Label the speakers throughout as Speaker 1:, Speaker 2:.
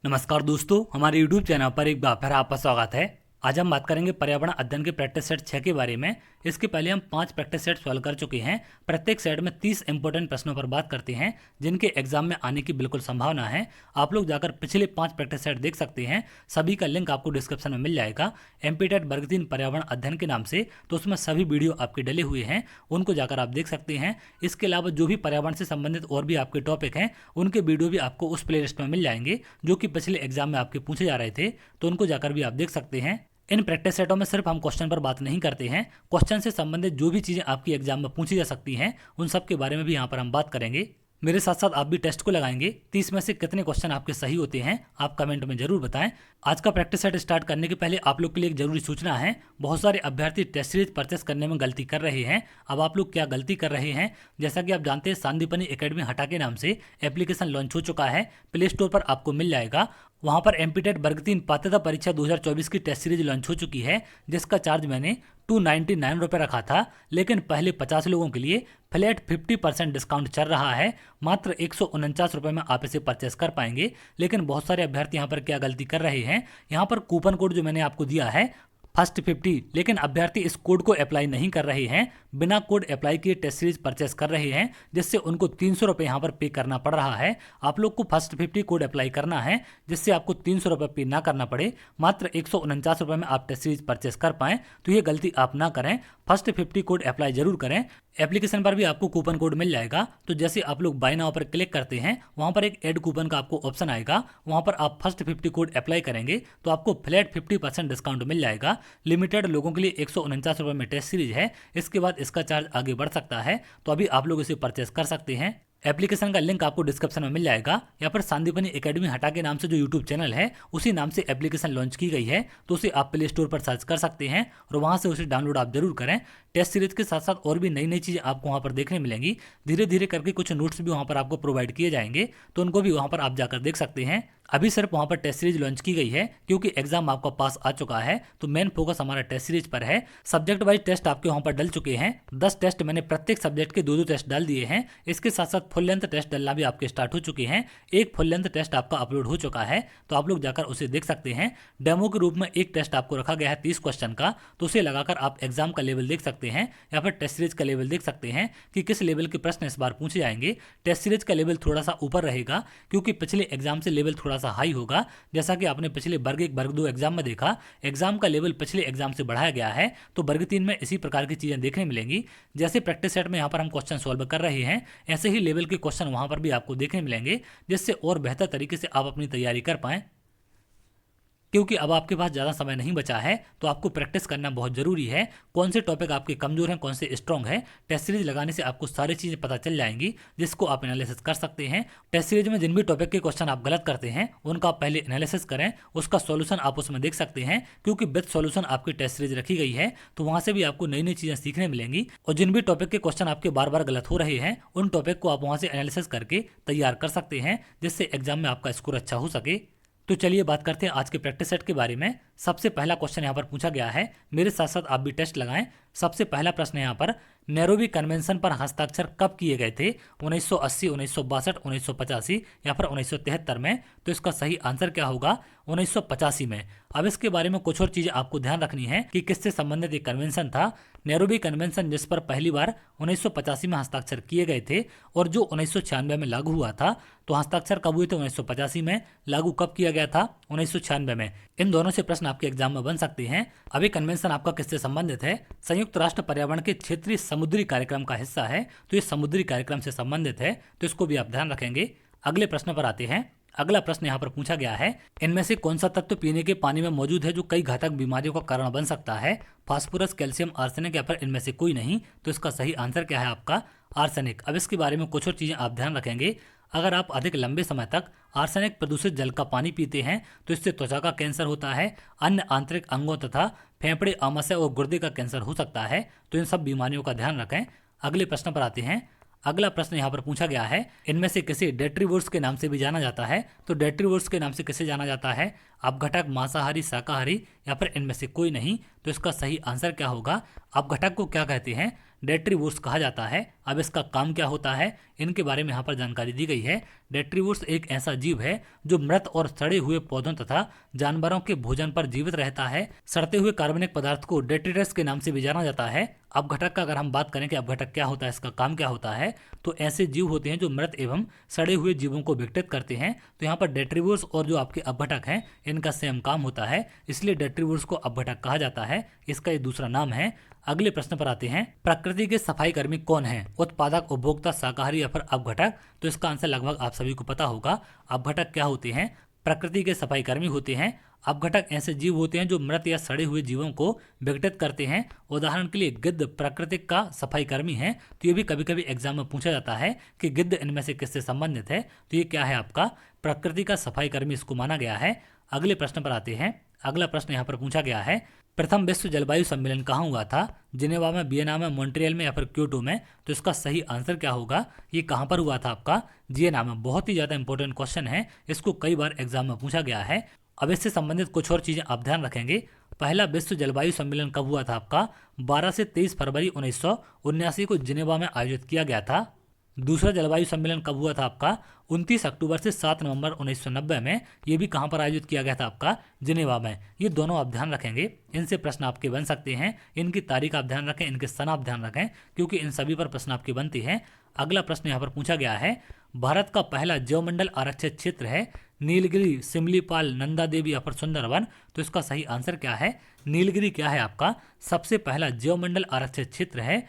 Speaker 1: नमस्कार दोस्तों, हमारे YouTube चैनल पर एक बार फिर आपका स्वागत है। आज हम बात करेंगे पर्यावरण अध्ययन के प्रैक्टिस सेट 6 के बारे में। इसके पहले हम 5 प्रैक्टिस सेट सॉल्व कर चुके हैं। प्रत्येक सेट में 30 इंपॉर्टेंट प्रश्नों पर बात करते हैं जिनके एग्जाम में आने की बिल्कुल संभावना है। आप लोग जाकर पिछले 5 प्रैक्टिस सेट देख सकते हैं। सभी का लिंक आपको डिस्क्रिप्शन में मिल जाएगा एमपीटेट वर्ग 3 पर्यावरण अध्ययन के नाम से। तो उसमें सभी वीडियो आपके डले हुए हैं, उनको जाकर आप देख सकते हैं। इसके अलावा जो भी पर्यावरण से संबंधित और भी आपके टॉपिक हैं उनके वीडियो भी आपको उस प्लेलिस्ट में मिल जाएंगे जो कि पिछले एग्जाम में आपके पूछे जा रहे थे, तो उनको जाकर भी आप देख सकते हैं। इन प्रैक्टिस सेटों में सिर्फ हम क्वेश्चन पर बात नहीं करते हैं, क्वेश्चन से संबंधित जो भी चीज़ें आपकी एग्जाम में पूछी जा सकती हैं उन सब के बारे में भी यहाँ पर हम बात करेंगे। मेरे साथ साथ आप भी टेस्ट को लगाएंगे। 30 में से कितने क्वेश्चन आपके सही होते हैं आप कमेंट में जरूर बताएं। आज का प्रैक्टिस सेट स्टार्ट करने के पहले आप लोग के लिए एक जरूरी सूचना है। बहुत सारे अभ्यर्थी टेस्ट सीरीज परचेस करने में गलती कर रहे हैं। अब आप लोग क्या गलती कर रहे हैं, जैसा कि आप जानते हैं संदीपनी एकेडमी हटा के नाम से एप्लीकेशन लॉन्च हो चुका है। प्ले स्टोर पर आपको मिल जाएगा। वहां पर एमपीटेट वर्ग 3 पात्रता परीक्षा 2024 की टेस्ट सीरीज लॉन्च हो चुकी है, जिसका चार्ज मैंने 299 रुपये रखा था। लेकिन पहले 50 लोगों के लिए फ्लैट 50% डिस्काउंट चल रहा है। मात्र 149 रुपये में आप इसे परचेस कर पाएंगे। लेकिन बहुत सारे अभ्यर्थी यहाँ पर क्या गलती कर रहे हैं, यहाँ पर कूपन कोड जो मैंने आपको दिया है फर्स्ट 50, लेकिन अभ्यर्थी इस कोड को अप्लाई नहीं कर रहे हैं। बिना कोड अप्लाई किए टेस्ट सीरीज परचेस कर रहे हैं, जिससे उनको 300 रुपये यहाँ पर पे करना पड़ रहा है। आप लोग को फर्स्ट 50 कोड अप्लाई करना है, जिससे आपको 300 रुपये पे ना करना पड़े। मात्र 149 रुपये में आप टेस्ट सीरीज परचेस कर पाएँ, तो ये गलती आप ना करें। फर्स्ट 50 कोड अप्लाई जरूर करें। एप्लीकेशन पर भी आपको कूपन कोड मिल जाएगा। तो जैसे आप लोग बाय नाउ पर क्लिक करते हैं, वहां पर एक ऐड कूपन का आपको ऑप्शन आएगा। वहां पर आप फर्स्ट 50 कोड अप्लाई करेंगे तो आपको फ्लैट 50% डिस्काउंट मिल जाएगा। लिमिटेड लोगों के लिए 149 रुपये में टेस्ट सीरीज है। इसके बाद इसका चार्ज आगे बढ़ सकता है, तो अभी आप लोग इसे परचेस कर सकते हैं। एप्लीकेशन का लिंक आपको डिस्क्रिप्शन में मिल जाएगा। यहाँ पर संदीपनी एकेडमी हटा के नाम से जो यूट्यूब चैनल है उसी नाम से एप्लीकेशन लॉन्च की गई है, तो उसे आप प्ले स्टोर पर सर्च कर सकते हैं और वहां से उसे डाउनलोड आप जरूर करें। टेस्ट सीरीज के साथ साथ और भी नई नई चीज़ें आपको वहां पर देखने मिलेंगी। धीरे धीरे करके कुछ नोट्स भी वहां पर आपको प्रोवाइड किए जाएंगे, तो उनको भी वहां पर आप जाकर देख सकते हैं। अभी सिर्फ वहां पर टेस्ट सीरीज लॉन्च की गई है क्योंकि एग्जाम आपका पास आ चुका है, तो मेन फोकस हमारा टेस्ट सीरीज पर है। सब्जेक्ट वाइज टेस्ट आपके वहां पर डल चुके हैं। 10 टेस्ट मैंने प्रत्येक सब्जेक्ट के 2-2 टेस्ट डाल दिए हैं। इसके साथ साथ फुल लेंथ टेस्ट डलना भी आपके स्टार्ट हो चुके हैं। एक फुल लेंथ टेस्ट आपका अपलोड हो चुका है, तो आप लोग जाकर उसे देख सकते हैं। डेमो के रूप में एक टेस्ट आपको रखा गया है 30 क्वेश्चन का, तो उसे लगाकर आप एग्जाम का लेवल देख सकते हैं या फिर टेस्ट सीरीज का लेवल देख सकते हैं कि किस लेवल के प्रश्न इस बार पूछे जाएंगे। टेस्ट सीरीज का लेवल थोड़ा सा ऊपर रहेगा क्योंकि पिछले एग्जाम से लेवल थोड़ा सा हाई होगा। जैसा कि आपने पिछले वर्ग 1 वर्ग 2 एग्जाम में देखा, एग्जाम का लेवल पिछले एग्जाम से बढ़ाया गया है। तो वर्ग 3 में इसी प्रकार की चीजें देखने मिलेंगी। जैसे प्रैक्टिस सेट में यहाँ पर हम क्वेश्चन सॉल्व कर रहे हैं, ऐसे ही लेवल के क्वेश्चन वहां पर भी आपको देखने मिलेंगे, जिससे और बेहतर तरीके से आप अपनी तैयारी कर पाएं। क्योंकि अब आपके पास ज़्यादा समय नहीं बचा है, तो आपको प्रैक्टिस करना बहुत ज़रूरी है। कौन से टॉपिक आपके कमज़ोर हैं, कौन से स्ट्रॉन्ग है, टेस्ट सीरीज लगाने से आपको सारी चीज़ें पता चल जाएंगी, जिसको आप एनालिसिस कर सकते हैं। टेस्ट सीरीज में जिन भी टॉपिक के क्वेश्चन आप गलत करते हैं उनका आप पहले एनालिसिस करें, उसका सॉल्यूशन आप उसमें देख सकते हैं, क्योंकि विद सॉल्यूशन आपकी टेस्ट सीरीज रखी गई है। तो वहाँ से भी आपको नई नई चीज़ें सीखने मिलेंगी। और जिन भी टॉपिक के क्वेश्चन आपके बार बार गलत हो रहे हैं, उन टॉपिक को आप वहाँ से एनालिसिस करके तैयार कर सकते हैं, जिससे एग्जाम में आपका स्कोर अच्छा हो सके। तो चलिए बात करते हैं आज के प्रैक्टिस सेट के बारे में। सबसे पहला क्वेश्चन यहाँ पर पूछा गया है, मेरे साथ साथ आप भी टेस्ट लगाएं। सबसे पहला प्रश्न यहाँ पर, नैरोबी कन्वेंशन पर हस्ताक्षर कब किए गए थे? 1980, 1962, 1985 या फिर 1973 में? तो इसका सही आंसर क्या होगा? 1985 में। अब इसके बारे में कुछ और चीजें आपको ध्यान रखनी है कि किससे संबंधित एक कन्वेंशन था। नैरोबी कन्वेंशन जिस पर पहली बार 1985 में हस्ताक्षर किए गए थे और जो 1996 में लागू हुआ था। तो हस्ताक्षर कब हुए थे? 1985 में। लागू कब किया गया था? 1996 में। इन दोनों से प्रश्न आपके एग्जाम में बन सकते हैं। अभी कन्वेंशन आपका किससे संबंधित है? संयुक्त राष्ट्र पर्यावरण के क्षेत्रीय समुद्री कार्यक्रम का हिस्सा है, तो ये समुद्री कार्यक्रम से संबंधित है, तो इसको भी आप ध्यान रखेंगे। अगले प्रश्न पर आते हैं। अगला प्रश्न यहाँ पर पूछा गया है, इनमें से कौन सा तत्व पीने के पानी में मौजूद है जो कई घातक बीमारियों का कारण बन सकता है? फास्फोरस, कैल्शियम, आर्सेनिक या फिर इनमें से कोई नहीं? तो इसका सही आंसर क्या है आपका? आर्सेनिक। अब इसके बारे में कुछ और चीजें आप ध्यान रखेंगे। अगर आप अधिक लंबे समय तक आर्सेनिक प्रदूषित जल का पानी पीते हैं तो इससे त्वचा का कैंसर होता है, अन्य आंतरिक अंगों तथा फेफड़े, आमाशय और गुर्दे का कैंसर हो सकता है। तो इन सब बीमारियों का ध्यान रखें। अगले प्रश्न पर आते हैं। अगला प्रश्न यहाँ पर पूछा गया है, इनमें से किसे डेट्रीवोर्स के नाम से भी जाना जाता है? तो डेट्रीवोर्स के नाम से किसे जाना जाता है? अपघटक, मांसाहारी, शाकाहारी या फिर इनमें से कोई नहीं? तो इसका सही आंसर क्या होगा? अपघटक को क्या कहते हैं? डेट्रीवोर्स कहा जाता है। अब इसका काम क्या होता है, इनके बारे में यहाँ पर जानकारी दी गई है। डेट्रीवोर्स एक ऐसा जीव है जो मृत और सड़े हुए पौधों तथा जानवरों के भोजन पर जीवित रहता है। सड़ते हुए कार्बनिक पदार्थ को डेट्रिटस के नाम से भी जाना जाता है। अपघटक का अगर हम बात करें कि अपघटक क्या होता है, इसका काम क्या होता है, तो ऐसे जीव होते हैं जो मृत एवं सड़े हुए जीवों को विघटित करते हैं। तो यहाँ पर डेट्रीवोर्स और जो आपके अपघटक हैं, इनका सेम काम होता है, इसलिए डेट्रीवोर्स को अपघटक कहा जाता है। इसका ये दूसरा नाम है। अगले प्रश्न पर आते हैं, प्रकृति के सफाई कर्मी कौन है? उत्पादक, उपभोक्ता, शाकाहारी या फिर अपघटक? तो इसका आंसर लगभग आप सभी को पता होगा। अपघटक क्या होते हैं? प्रकृति के सफाई कर्मी होते हैं। अपघटक ऐसे जीव होते हैं जो मृत या सड़े हुए जीवों को विघटित करते हैं। उदाहरण के लिए गिद्ध प्राकृतिक का सफाई कर्मी है। तो ये भी कभी कभी एग्जाम में पूछा जाता है कि गिद्ध इनमें से किससे संबंधित है, तो ये क्या है आपका? प्रकृति का सफाई कर्मी इसको माना गया है। अगले प्रश्न पर आते हैं। अगला प्रश्न यहाँ पर पूछा गया है, प्रथम विश्व जलवायु सम्मेलन कहाँ हुआ था? जिनेवा में, वियना में, मॉन्ट्रियल में या फिर क्योटो में? तो इसका सही आंसर क्या होगा? ये कहाँ पर हुआ था आपका? जिनेवा में। बहुत ही ज़्यादा इंपॉर्टेंट क्वेश्चन है, इसको कई बार एग्जाम में पूछा गया है। अब इससे संबंधित कुछ और चीज़ें आप ध्यान रखेंगे। पहला विश्व जलवायु सम्मेलन कब हुआ था आपका? 12 से 23 फरवरी 1979 को जिनेवा में आयोजित किया गया था। दूसरा जलवायु सम्मेलन कब हुआ था आपका? 29 अक्टूबर से 7 नवंबर 1990 में। ये भी कहाँ पर आयोजित किया गया था आपका? जिनेवा में। ये दोनों आप ध्यान रखेंगे, इनसे प्रश्न आपके बन सकते हैं। इनकी तारीख आप ध्यान रखें, इनके सन आप ध्यान रखें, क्योंकि इन सभी पर प्रश्न आपके बनते हैं। अगला प्रश्न यहाँ पर पूछा गया है, भारत का पहला जैवमंडल आरक्षित क्षेत्र है नीलगिरी, सिमलीपाल, नंदा देवी या फिर सुंदरवन? तो इसका सही आंसर क्या है? नीलगिरी क्या है आपका? सबसे पहला जैवमंडल आरक्षित क्षेत्र है।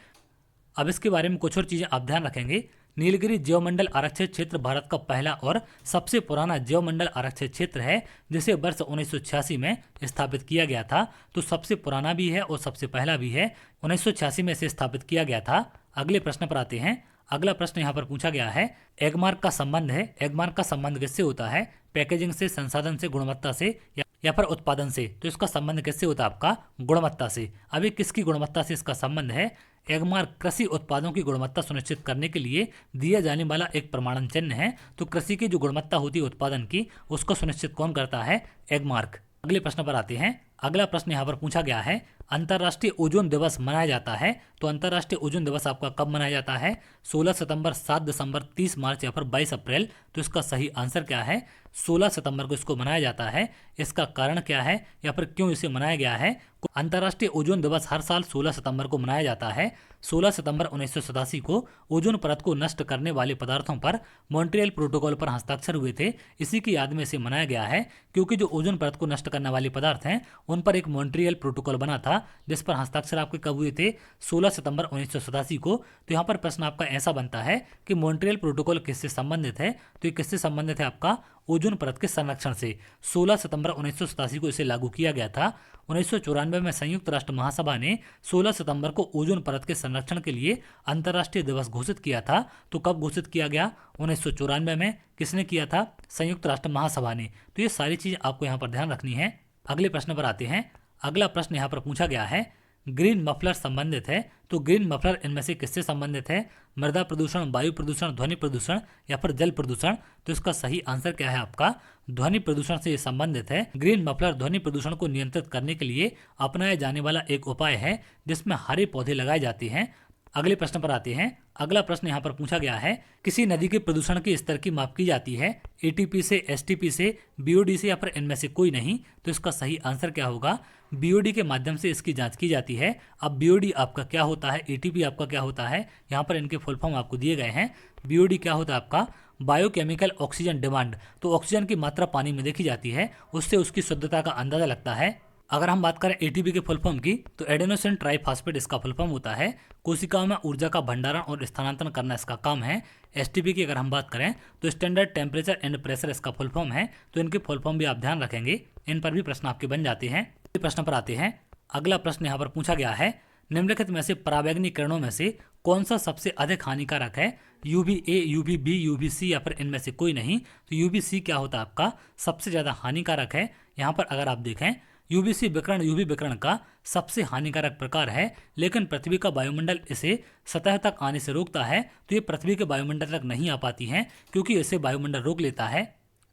Speaker 1: अब इसके बारे में कुछ और चीज़ें आप ध्यान रखेंगे। नीलगिरी जैवमंडल आरक्षित क्षेत्र भारत का पहला और सबसे पुराना जैवमंडल आरक्षित क्षेत्र है, जिसे वर्ष 1986 में स्थापित किया गया था। तो सबसे पुराना भी है और सबसे पहला भी है। 1986 में इसे स्थापित किया गया था। अगले प्रश्न पर आते हैं। अगला प्रश्न यहाँ पर पूछा गया है, एगमार्क का संबंध है। एगमार्क का संबंध किससे होता है? पैकेजिंग से, संसाधन से, गुणवत्ता से या फिर उत्पादन से? तो इसका संबंध किससे होता है आपका? गुणवत्ता से। अभी किसकी गुणवत्ता से इसका संबंध है? एगमार्क कृषि उत्पादों की गुणवत्ता सुनिश्चित करने के लिए दिया जाने वाला एक प्रमाणन चिन्ह है। तो कृषि की जो गुणवत्ता होती है उत्पादन की, उसको सुनिश्चित कौन करता है? एगमार्क। अगले प्रश्न पर आते हैं। अगला प्रश्न यहाँ पर पूछा गया है, अंतर्राष्ट्रीय ओजोन दिवस मनाया जाता है। तो अंतर्राष्ट्रीय ओजोन दिवस आपका कब मनाया जाता है? 16 सितंबर, 7 दिसंबर, 30 मार्च या फिर 22 अप्रैल? तो इसका सही आंसर क्या है? 16 सितंबर को इसको मनाया जाता है। इसका कारण क्या है या फिर क्यों इसे मनाया गया है? अंतर्राष्ट्रीय ओजोन दिवस हर साल 16 सितंबर को मनाया जाता है। 16 सितंबर 1987 को ओजोन परत को नष्ट करने वाले पदार्थों पर मॉन्ट्रियल प्रोटोकॉल पर हस्ताक्षर हुए थे। इसी की याद में इसे मनाया गया है, क्योंकि जो ओजोन परत को नष्ट करने वाले पदार्थ हैं, उन पर एक मॉन्ट्रियल प्रोटोकॉल बना था, जिस पर हस्ताक्षर आपके कब हुए थे? 16 सितंबर 1987 को। तो यहाँ पर प्रश्न आपका ऐसा बनता है कि मॉन्ट्रियल प्रोटोकॉल किससे संबंधित है? तो ये किससे संबंधित है आपका? ओजोन परत के संरक्षण से। 16 सितंबर 1987 को इसे लागू किया गया था। 1994 में संयुक्त राष्ट्र महासभा ने 16 सितंबर को ओजोन परत के संरक्षण के लिए अंतर्राष्ट्रीय दिवस घोषित किया था। तो कब घोषित किया गया? 1994 में। किसने किया था? संयुक्त राष्ट्र महासभा ने। तो ये सारी चीज़ आपको यहाँ पर ध्यान रखनी है। अगले प्रश्न पर आते हैं। अगला प्रश्न यहाँ पर पूछा गया है, ग्रीन मफलर संबंधित है। तो ग्रीन मफलर इनमें से किससे संबंधित है? मृदा प्रदूषण, वायु प्रदूषण, ध्वनि प्रदूषण या फिर जल प्रदूषण? तो इसका सही आंसर क्या है आपका? ध्वनि प्रदूषण से ये संबंधित है। ग्रीन मफलर ध्वनि प्रदूषण को नियंत्रित करने के लिए अपनाया जाने वाला एक उपाय है, जिसमें हरे पौधे लगाए जाते हैं। अगले प्रश्न पर आते हैं। अगला प्रश्न यहाँ पर पूछा गया है, किसी नदी के प्रदूषण के स्तर की माप की जाती है? एटीपी से, एसटीपी से, बीओडी से या फिर इनमें से कोई नहीं? तो इसका सही आंसर क्या होगा? बीओडी के माध्यम से इसकी जांच की जाती है। अब बीओडी आपका क्या होता है, एटीपी आपका क्या होता है? यहाँ पर इनके फुल फॉर्म आपको दिए गए हैं। बीओडी क्या होता है आपका? Biochemical oxygen demand. तो ऑक्सीजन की मात्रा पानी में देखी जाती है, उससे उसकी शुद्धता का अंदाजा लगता है। अगर हम बात करें एटीपी के फुल फॉर्म की, तो एडेनोसिन ट्राइफॉस्फेट इसका फुल फॉर्म होता है। कोशिकाओं में ऊर्जा का भंडारण और स्थानांतरण करना इसका काम है। एसटीपी की अगर हम बात करें तो स्टैंडर्ड टेम्परेचर एंड प्रेशर इसका फुल फॉर्म है। तो इनके फुल फॉर्म भी आप ध्यान रखेंगे, इन पर भी प्रश्न आपके बन जाते हैं। प्रश्न पर आते हैं। अगला प्रश्न यहाँ पर पूछा गया है, निम्नलिखित में से पराबैंगनी किरणों में से कौन सा सबसे अधिक हानिकारक है? यूवीए, यूवीबी, यूवीसी या फिर इनमें से कोई नहीं? तो यूवीसी क्या होता है आपका? सबसे ज़्यादा हानिकारक है। यहाँ पर अगर आप देखें, यूवीसी विकिरण यूवी विकिरण का सबसे हानिकारक प्रकार है, लेकिन पृथ्वी का वायुमंडल इसे सतह तक आने से रोकता है। तो ये पृथ्वी के वायुमंडल तक नहीं आ पाती हैं, क्योंकि इसे वायुमंडल रोक लेता है।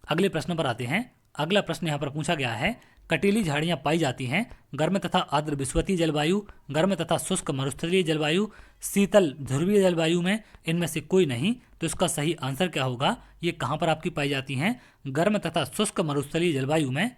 Speaker 1: अगले प्रश्न पर आते हैं। अगला प्रश्न यहाँ पर पूछा गया है, कटीली झाड़ियाँ पाई जाती हैं, गर्म तथा आर्द्र विषुवतीय जलवायु, गर्म तथा शुष्क मरुस्थलीय जलवायु, शीतल ध्रुवीय जलवायु में इनमें से कोई नहीं। तो इसका सही आंसर क्या होगा, ये कहाँ पर आपकी पाई जाती हैं, गर्म तथा शुष्क मरुस्थलीय जलवायु में।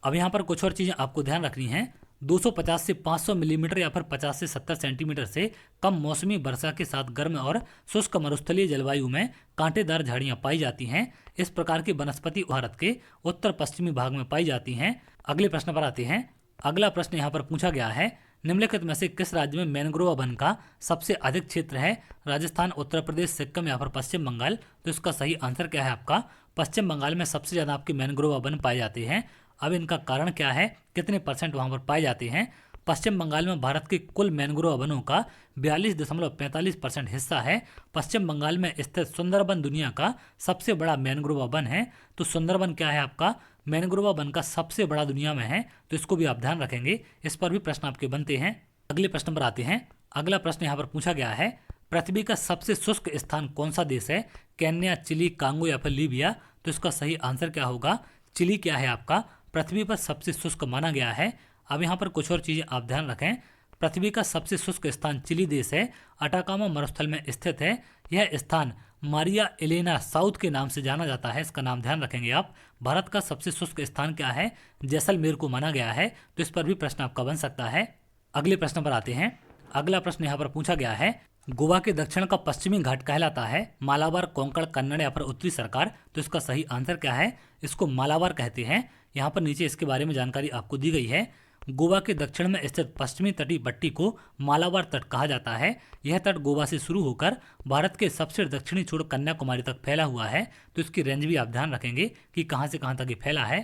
Speaker 1: अब यहाँ पर कुछ और चीज़ें आपको ध्यान रखनी है। 250 से 500 मिलीमीटर या फिर 50 से 70 सेंटीमीटर से कम मौसमी वर्षा के साथ गर्म और शुष्क मरुस्थलीय जलवायु में कांटेदार झाड़ियां पाई जाती हैं। इस प्रकार की वनस्पति भारत के उत्तर पश्चिमी भाग में पाई जाती हैं। अगले प्रश्न पर आते हैं। अगला प्रश्न यहाँ पर पूछा गया है, निम्नलिखित में से किस राज्य में मैंग्रोव वन का सबसे अधिक क्षेत्र है, राजस्थान, उत्तर प्रदेश, सिक्किम या फिर पश्चिम बंगाल। तो इसका सही आंसर क्या है आपका, पश्चिम बंगाल में सबसे ज़्यादा आपके मैंग्रोव वन पाए जाते हैं। अब इनका कारण क्या है, कितने परसेंट वहाँ पर पाए जाते हैं। पश्चिम बंगाल में भारत के कुल मैंग्रोव वनों का 42.45% हिस्सा है। पश्चिम बंगाल में स्थित सुंदरबन दुनिया का सबसे बड़ा मैंग्रोव वन है। तो सुंदरबन क्या है आपका, मैंग्रोव वन का सबसे बड़ा दुनिया में है। तो इसको भी आप ध्यान रखेंगे, इस पर भी प्रश्न आपके बनते हैं। अगले प्रश्न पर आते हैं। अगला प्रश्न यहाँ पर पूछा गया है, पृथ्वी का सबसे शुष्क स्थान कौन सा देश है, केन्या, चिली, कांगो या फिर लीबिया। तो इसका सही आंसर क्या होगा, चिली क्या है आपका पृथ्वी पर सबसे शुष्क माना गया है। अब यहाँ पर कुछ और चीज़ें आप ध्यान रखें। पृथ्वी का सबसे शुष्क स्थान चिली देश है, अटाकामा मरुस्थल में स्थित है। यह स्थान मारिया एलेना साउथ के नाम से जाना जाता है, इसका नाम ध्यान रखेंगे आप। भारत का सबसे शुष्क स्थान क्या है, जैसलमेर को माना गया है। तो इस पर भी प्रश्न आपका बन सकता है। अगले प्रश्न पर आते हैं। अगला प्रश्न यहाँ पर पूछा गया है, गोवा के दक्षिण का पश्चिमी घाट कहलाता है, मालाबार, कोंकण, कन्नड़ या फिर उत्तरी सरकार। तो इसका सही आंसर क्या है, इसको मालाबार कहते हैं। यहाँ पर नीचे इसके बारे में जानकारी आपको दी गई है। गोवा के दक्षिण में स्थित पश्चिमी तटीय पट्टी को मालाबार तट कहा जाता है। यह तट गोवा से शुरू होकर भारत के सबसे दक्षिणी छोर कन्याकुमारी तक फैला हुआ है। तो इसकी रेंज भी आप ध्यान रखेंगे कि कहाँ से कहाँ तक ये फैला है।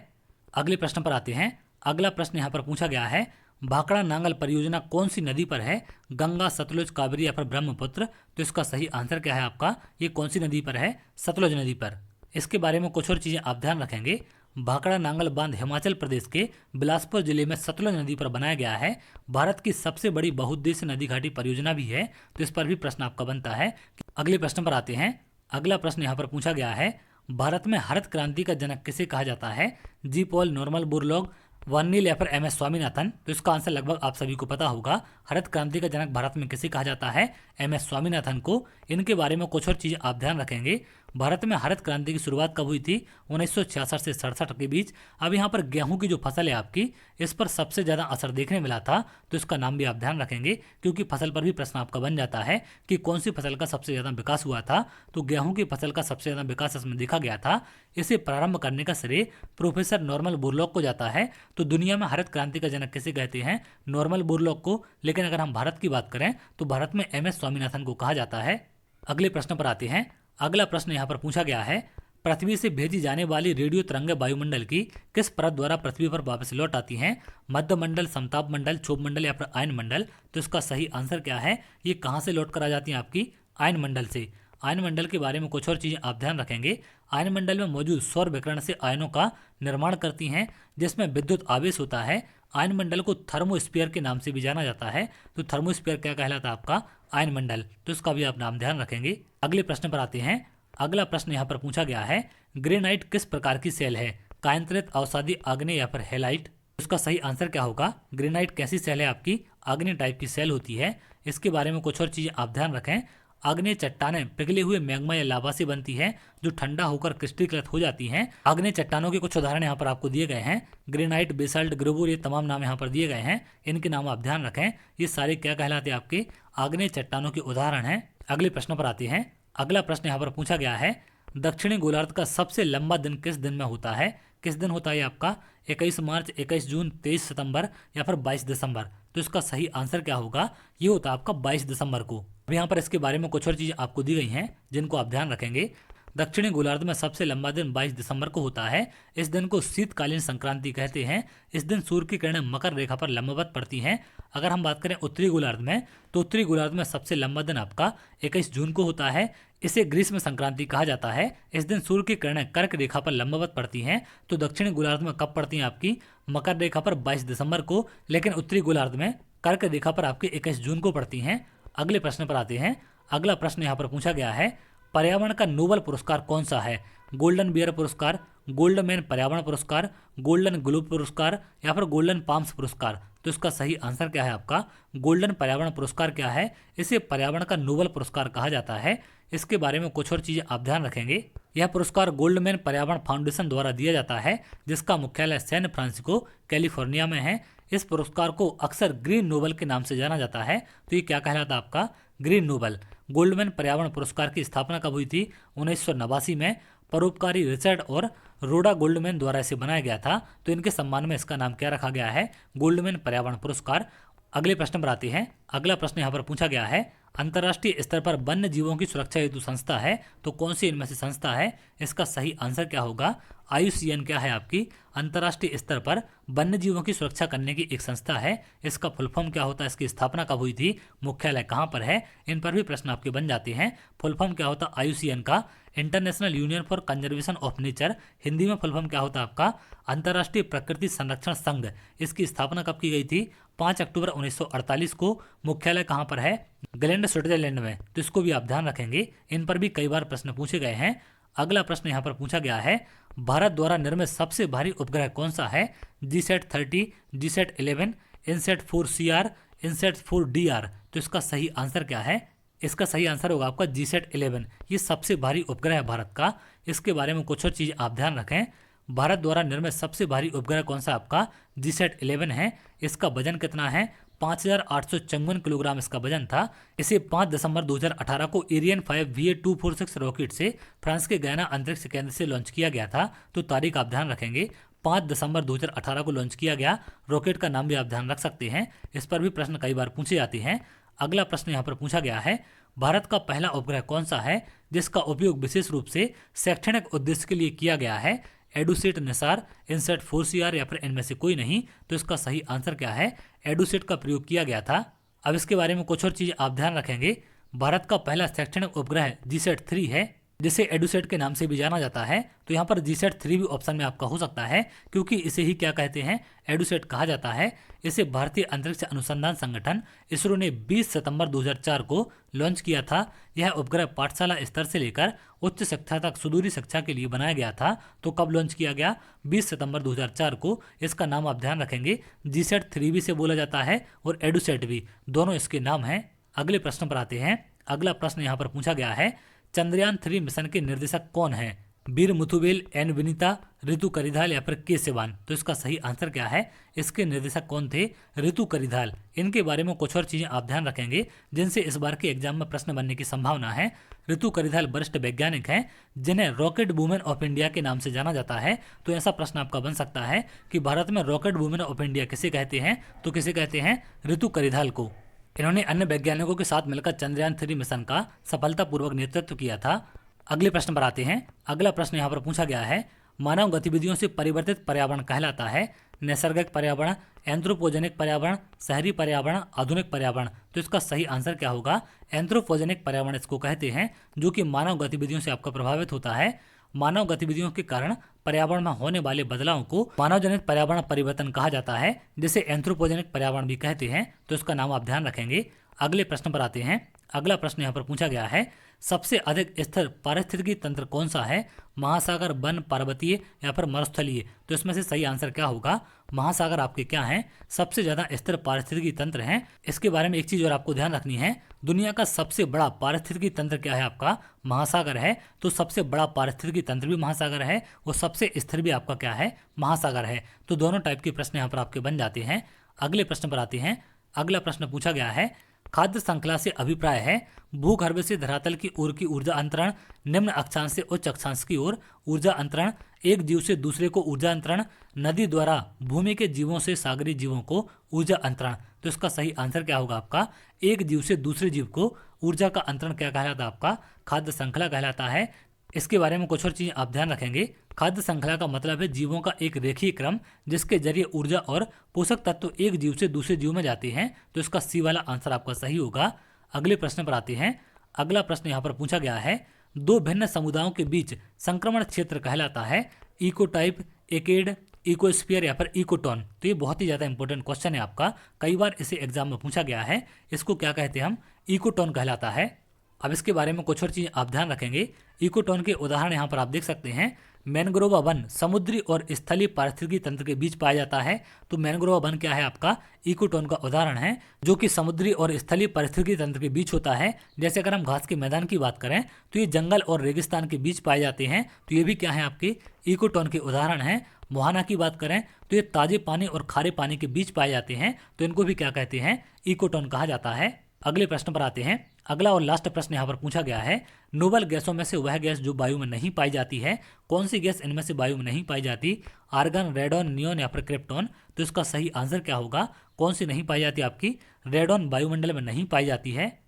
Speaker 1: अगले प्रश्न पर आते हैं। अगला प्रश्न यहाँ पर पूछा गया है, भाखड़ा नांगल परियोजना कौन सी नदी पर है, गंगा, सतलुज, कावेरी या फिर ब्रह्मपुत्र। तो इसका सही आंसर क्या है आपका, ये कौन सी नदी पर है, सतलुज नदी पर। इसके बारे में कुछ और चीज़ें आप ध्यान रखेंगे। भाखड़ा नांगल बांध हिमाचल प्रदेश के बिलासपुर जिले में सतलुज नदी पर बनाया गया है। भारत की सबसे बड़ी बहुउद्देशीय नदी घाटी परियोजना भी है। तो इस पर भी प्रश्न आपका बनता है। अगले प्रश्न पर आते हैं। अगला प्रश्न यहाँ पर पूछा गया है, भारत में हरित क्रांति का जनक किसे कहा जाता है, जी पॉल, नॉर्मन बोरलॉग, वर्निल या फिर MS स्वामीनाथन। तो इसका आंसर लगभग आप सभी को पता होगा। हरित क्रांति का जनक भारत में किसे कहा जाता है, MS स्वामीनाथन को। इनके बारे में कुछ और चीज़ें आप ध्यान रखेंगे। भारत में हरित क्रांति की शुरुआत कब हुई थी, 1966 से 67 के बीच। अब यहाँ पर गेहूं की जो फसल है आपकी, इस पर सबसे ज़्यादा असर देखने मिला था। तो इसका नाम भी आप ध्यान रखेंगे, क्योंकि फसल पर भी प्रश्न आपका बन जाता है कि कौन सी फसल का सबसे ज़्यादा विकास हुआ था। तो गेहूं की फसल का सबसे ज़्यादा विकास इसमें देखा गया था। इसे प्रारंभ करने का श्रेय प्रोफेसर नॉर्मन बोरलॉग को जाता है। तो दुनिया में हरित क्रांति का जनक किसे कहते हैं, नॉर्मन बोरलॉग को। लेकिन अगर हम भारत की बात करें तो भारत में MS स्वामीनाथन को कहा जाता है। अगले प्रश्न पर आते हैं। अगला प्रश्न यहाँ पर पूछा गया है, पृथ्वी से भेजी जाने वाली रेडियो तरंगें वायुमंडल की किस परत द्वारा पृथ्वी पर वापस लौट आती हैं, मध्य मंडल, समताप मंडल, क्षोभ मंडल या फिर आयन मंडल। तो इसका सही आंसर क्या है, ये कहाँ से लौट कर आ जाती हैं आपकी, आयन मंडल से। आयन मंडल के बारे में कुछ और चीज़ें आप ध्यान रखेंगे। आयन मंडल में मौजूद सौर विकिरण से आयनों का निर्माण करती हैं, जिसमें विद्युत आवेश होता है। आयन मंडल को थर्मोस्फीयर के नाम से भी जाना जाता है। तो थर्मोस्फीयर क्या कहलाता है आपका, आयन मंडल। तो इसका भी आप नाम ध्यान रखेंगे। अगले प्रश्न पर आते हैं। अगला प्रश्न यहाँ पर पूछा गया है, ग्रेनाइट किस प्रकार की सेल है, कायांतरित, अवसादी, आग्नेय या फिर हेलाइट। उसका सही आंसर क्या होगा, ग्रेनाइट कैसी सेल है आपकी, आग्नेय टाइप की सेल होती है। इसके बारे में कुछ और चीज़ें आप ध्यान रखें। आग्नेय चट्टानें पिघले हुए मैग्मा या लावा से बनती हैं, जो ठंडा होकर क्रिस्टलीकृत हो जाती हैं। आग्नेय चट्टानों के कुछ उदाहरण यहाँ पर आपको दिए गए हैं, ग्रेनाइट, बेसाल्ट, ग्रेवोर, ये तमाम नाम यहाँ पर दिए गए हैं। इनके नाम आप ध्यान रखें। ये सारे क्या कहलाते हैं आपके, आग्नेय चट्टानों के उदाहरण हैं। अगले प्रश्न पर आते हैं। अगला प्रश्न यहाँ पर पूछा गया है, दक्षिणी गोलार्ध का सबसे लंबा दिन किस दिन में होता है, किस दिन होता है आपका, 21 मार्च, 21 जून, 23 सितंबर या फिर 22 दिसंबर। तो इसका सही आंसर क्या होगा, ये होता है आपका 22 दिसंबर को। अब यहाँ पर इसके बारे में कुछ और चीज़ें आपको दी गई हैं, जिनको आप ध्यान रखेंगे। दक्षिणी गोलार्ध में सबसे लंबा दिन 22 दिसंबर को होता है। इस दिन को शीतकालीन संक्रांति कहते हैं। इस दिन सूर्य की किरणें मकर रेखा पर लंबवत पड़ती हैं। अगर हम बात करें उत्तरी गोलार्ध में, तो उत्तरी गोलार्ध में सबसे लंबा दिन आपका 21 जून को होता है। इसे ग्रीष्म संक्रांति कहा जाता है। इस दिन सूर्य की किरणें कर्क रेखा पर लंबवत पड़ती हैं। तो दक्षिणी गोलार्ध में कब पड़ती हैं आपकी, मकर रेखा पर 22 दिसंबर को, लेकिन उत्तरी गोलार्ध में कर्क रेखा पर आपकी 21 जून को पड़ती हैं। अगले प्रश्न पर आते हैं। अगला प्रश्न यहाँ पर पूछा गया है, पर्यावरण का नोबेल पुरस्कार कौन सा है? गोल्डन बियर पुरस्कार, गोल्डमैन पर्यावरण पुरस्कार, गोल्डन ग्लोब पुरस्कार या फिर गोल्डन पाम्स पुरस्कार? तो इसका सही आंसर क्या है आपका? गोल्डन पर्यावरण पुरस्कार क्या है? इसे पर्यावरण का नोबेल पुरस्कार कहा जाता है। इसके बारे में कुछ और चीजें आप ध्यान रखेंगे। यह पुरस्कार गोल्डमैन पर्यावरण फाउंडेशन द्वारा दिया जाता है, जिसका मुख्यालय सैन फ्रांसिस्को कैलिफोर्निया में है। इस पुरस्कार को अक्सर ग्रीन नोबेल के नाम से जाना जाता है। तो ये क्या कहलाता है आपका? Green Nobel. गोल्डमैन पर्यावरण पुरस्कार की स्थापना कब हुई थी? 1989 में। परोपकारी रिचर्ड और रोडा गोल्डमैन द्वारा इसे बनाया गया था। तो इनके सम्मान में इसका नाम क्या रखा गया है? गोल्डमैन पर्यावरण पुरस्कार। अगले प्रश्न पर आते हैं। अगला प्रश्न यहाँ पर पूछा गया है, अंतर्राष्ट्रीय स्तर पर वन्य जीवों की सुरक्षा हेतु संस्था है, तो कौन सी इनमें से संस्था है? इसका सही आंसर क्या होगा? IUCN क्या है आपकी? अंतर्राष्ट्रीय स्तर पर वन्य जीवों की सुरक्षा करने की एक संस्था है। इसका फुल फॉर्म क्या होता है? इसकी स्थापना कब हुई थी? मुख्यालय कहाँ पर है? इन पर भी प्रश्न आपके बन जाते हैं। फुल फॉर्म क्या होता है IUCN का? International union for conservation of nature. Hindi में फुल फॉर्म क्या होता है आपका? अंतर्राष्ट्रीय प्रकृति संरक्षण संघ। इसकी स्थापना कब की गई थी? 5 अक्टूबर 1948 को। मुख्यालय कहाँ पर है? ग्लैंड, स्विट्जरलैंड में। तो इसको भी आप ध्यान रखेंगे। इन पर भी कई बार प्रश्न पूछे गए हैं। अगला प्रश्न यहाँ पर पूछा गया है, भारत द्वारा निर्मित सबसे भारी उपग्रह कौन सा है? GSAT-30, GSAT-11, INSAT-4CR, INSAT-4DR। तो इसका सही आंसर क्या है? इसका सही आंसर होगा आपका GSAT-11। ये सबसे भारी उपग्रह है भारत का। इसके बारे में कुछ और चीज आप ध्यान रखें। भारत द्वारा निर्मित सबसे भारी उपग्रह कौन सा आपका? GSAT-11 है। इसका वजन कितना है? 5,854 किलोग्राम इसका वजन था। इसे 5 दिसंबर 2018 को एरियन 5 VA246 रॉकेट से फ्रांस के गयाना अंतरिक्ष केंद्र से लॉन्च किया गया था। तो तारीख आप ध्यान रखेंगे, 5 दिसंबर 2018 को लॉन्च किया गया। रॉकेट का नाम भी आप ध्यान रख सकते हैं। इस पर भी प्रश्न कई बार पूछे जाते हैं। अगला प्रश्न यहाँ पर पूछा गया है, भारत का पहला उपग्रह कौन सा है जिसका उपयोग विशेष रूप से शैक्षणिक उद्देश्य के लिए किया गया है? एडुसेट, निसार, INSAT-4CR या फिर इनमें से कोई नहीं? तो इसका सही आंसर क्या है? एडुसेट का प्रयोग किया गया था। अब इसके बारे में कुछ और चीज आप ध्यान रखेंगे। भारत का पहला शैक्षणिक उपग्रह GSAT-3 है, जिसे एडुसेट के नाम से भी जाना जाता है। तो यहाँ पर GSAT-3 भी ऑप्शन में आपका हो सकता है, क्योंकि इसे ही क्या कहते हैं? एडुसेट कहा जाता है। इसे भारतीय अंतरिक्ष अनुसंधान संगठन इसरो ने 20 सितंबर 2004 को लॉन्च किया था। यह उपग्रह पाठशाला स्तर से लेकर उच्च शिक्षा तक सुदूरी शिक्षा के लिए बनाया गया था। तो कब लॉन्च किया गया? 20 सितंबर 2004 को। इसका नाम आप ध्यान रखेंगे, GSAT-3 भी से बोला जाता है और एडुसेट भी, दोनों इसके नाम हैं। अगले प्रश्न पर आते हैं। अगला प्रश्न यहाँ पर पूछा गया है, चंद्रयान 3 मिशन के निर्देशक कौन है? वीर मुथुवेल, N विनीता, ऋतु करिधाल या फिर के सिवान? तो इसका सही आंसर क्या है? इसके निर्देशक कौन थे? ऋतु करिधाल। इनके बारे में कुछ और चीजें आप ध्यान रखेंगे, जिनसे इस बार के एग्जाम में प्रश्न बनने की संभावना है। ऋतु करिधाल वरिष्ठ वैज्ञानिक हैं, जिन्हें रॉकेट वुमेन ऑफ इंडिया के नाम से जाना जाता है। तो ऐसा प्रश्न आपका बन सकता है कि भारत में रॉकेट वुमेन ऑफ इंडिया किसे कहते हैं? तो किसे कहते हैं? ऋतु करिधाल को। इन्होंने अन्य वैज्ञानिकों के साथ मिलकर चंद्रयान 3 मिशन का सफलतापूर्वक नेतृत्व किया था। अगले प्रश्न पर आते हैं। अगला प्रश्न यहाँ पर पूछा गया है, मानव गतिविधियों से परिवर्तित पर्यावरण कहलाता है नैसर्गिक पर्यावरण, एंथ्रोपोजेनिक पर्यावरण, शहरी पर्यावरण, आधुनिक पर्यावरण? तो इसका सही आंसर क्या होगा? एंथ्रोपोजेनिक पर्यावरण इसको कहते हैं, जो कि मानव गतिविधियों से आपका प्रभावित होता है। मानव गतिविधियों के कारण पर्यावरण में होने वाले बदलाव को मानवजनित पर्यावरण परिवर्तन कहा जाता है, जिसे एंथ्रोपोजेनिक पर्यावरण भी कहते हैं। तो इसका नाम आप ध्यान रखेंगे। अगले प्रश्न पर आते हैं। अगला प्रश्न यहाँ पर पूछा गया है, सबसे अधिक स्थिर पारिस्थितिकी तंत्र कौन सा है? महासागर, वन, पर्वतीय या फिर मरुस्थलीय? तो इसमें से सही आंसर क्या होगा? महासागर आपके क्या हैं? सबसे ज्यादा स्थिर पारिस्थितिकी तंत्र हैं। इसके बारे में एक चीज और आपको ध्यान रखनी है, दुनिया का सबसे बड़ा पारिस्थितिकी तंत्र क्या है आपका? महासागर है। तो सबसे बड़ा पारिस्थितिकी तंत्र भी महासागर है और सबसे स्थिर भी आपका क्या है? महासागर है। तो दोनों टाइप के प्रश्न यहाँ पर आपके बन जाते हैं। अगले प्रश्न पर आते हैं। अगला प्रश्न पूछा गया है, खाद्य श्रृंखला से अभिप्राय है भूगर्भ से धरातल की ओर की ऊर्जा अंतरण, निम्न अक्षांश से उच्च अक्षांश की ओर ऊर्जा अंतरण, एक जीव से दूसरे को ऊर्जा अंतरण, नदी द्वारा भूमि के जीवों से सागरीय जीवों को ऊर्जा अंतरण? तो इसका सही आंसर क्या होगा आपका? एक जीव से दूसरे जीव को ऊर्जा का अंतरण क्या कहलाता है आपका? खाद्य श्रृंखला कहलाता है। इसके बारे में कुछ और चीजें आप ध्यान रखेंगे। खाद्य श्रृंखला का मतलब है जीवों का एक रेखीय क्रम, जिसके जरिए ऊर्जा और पोषक तत्व एक जीव से दूसरे जीव में जाते हैं। तो इसका सी वाला आंसर आपका सही होगा। अगले प्रश्न पर आते हैं। अगला प्रश्न यहाँ पर पूछा गया है, दो भिन्न समुदायों के बीच संक्रमण क्षेत्र कहलाता है इकोटाइप, एकेड, इकोस्फीयर या फिर इकोटोन? तो ये बहुत ही ज्यादा इंपॉर्टेंट क्वेश्चन है आपका, कई बार इसे एग्जाम में पूछा गया है। इसको क्या कहते हैं हम? इकोटोन कहलाता है। अब इसके बारे में कुछ और चीज़ आप ध्यान रखेंगे। इकोटोन के उदाहरण यहाँ पर आप देख सकते हैं। मैनग्रोव वन समुद्री और स्थलीय पारिस्थितिकी तंत्र के बीच पाया जाता है। तो मैनग्रोव वन क्या है, आपका इकोटोन का उदाहरण है, जो कि समुद्री और स्थलीय पारिस्थितिकी तंत्र के बीच होता है। जैसे अगर हम घास के मैदान की बात करें तो ये जंगल और रेगिस्तान के बीच पाए जाते हैं। तो ये भी क्या है, आपके इकोटोन के उदाहरण है। मोहाना की बात करें तो ये ताजे पानी और खारे पानी के बीच पाए जाते हैं। तो इनको भी क्या कहते हैं, इकोटोन कहा जाता है। अगले प्रश्न पर आते हैं। अगला और लास्ट प्रश्न यहाँ पर पूछा गया है, नोबल गैसों में से वह गैस जो वायु में नहीं पाई जाती है, कौन सी गैस इनमें से वायु में नहीं पाई जाती? आर्गन, रेडॉन, नियोन या फिर क्रिप्टॉन? तो इसका सही आंसर क्या होगा? कौन सी नहीं पाई जाती? आपकी रेडॉन वायुमंडल में नहीं पाई जाती है।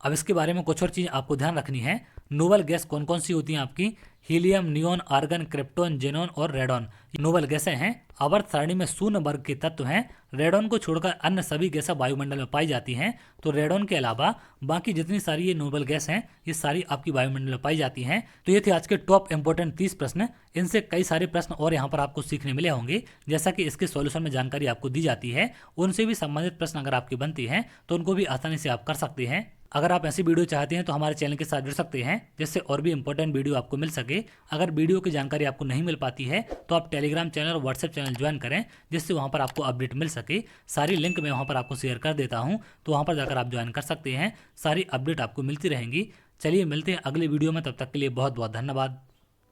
Speaker 1: अब इसके बारे में कुछ और चीज़ आपको ध्यान रखनी है। नोबल गैस कौन कौन सी होती हैं आपकी? Helium, neon, argon, krypton, xenon और रेडॉन। नोबल गैसें हैं। आवर्त सारणी में शून्य वर्ग के तत्व हैं। रेडॉन को छोड़कर अन्य सभी गैसें वायुमंडल में पाई जाती हैं। तो रेडॉन के अलावा बाकी जितनी सारी ये नोबल गैस हैं, ये सारी आपकी वायुमंडल में पाई जाती हैं। तो ये थे आज के टॉप इंपोर्टेंट 30 प्रश्न। इनसे कई सारे प्रश्न और यहाँ पर आपको सीखने मिले होंगे। जैसा कि इसके सॉल्यूशन में जानकारी आपको दी जाती है, उनसे भी संबंधित प्रश्न अगर आपके बनते हैं तो उनको भी आसानी से आप कर सकते हैं। अगर आप ऐसी वीडियो चाहते हैं तो हमारे चैनल के साथ जुड़ सकते हैं, जिससे और भी इंपॉर्टेंट वीडियो आपको मिल सके। अगर वीडियो की जानकारी आपको नहीं मिल पाती है तो आप टेलीग्राम चैनल और व्हाट्सएप चैनल ज्वाइन करें, जिससे वहां पर आपको अपडेट मिल सके। सारी लिंक मैं वहां पर आपको शेयर कर देता हूं, तो वहां पर जाकर आप ज्वाइन कर सकते हैं। सारी अपडेट आपको मिलती रहेंगी। चलिए मिलते हैं अगले वीडियो में, तब तक के लिए बहुत बहुत धन्यवाद।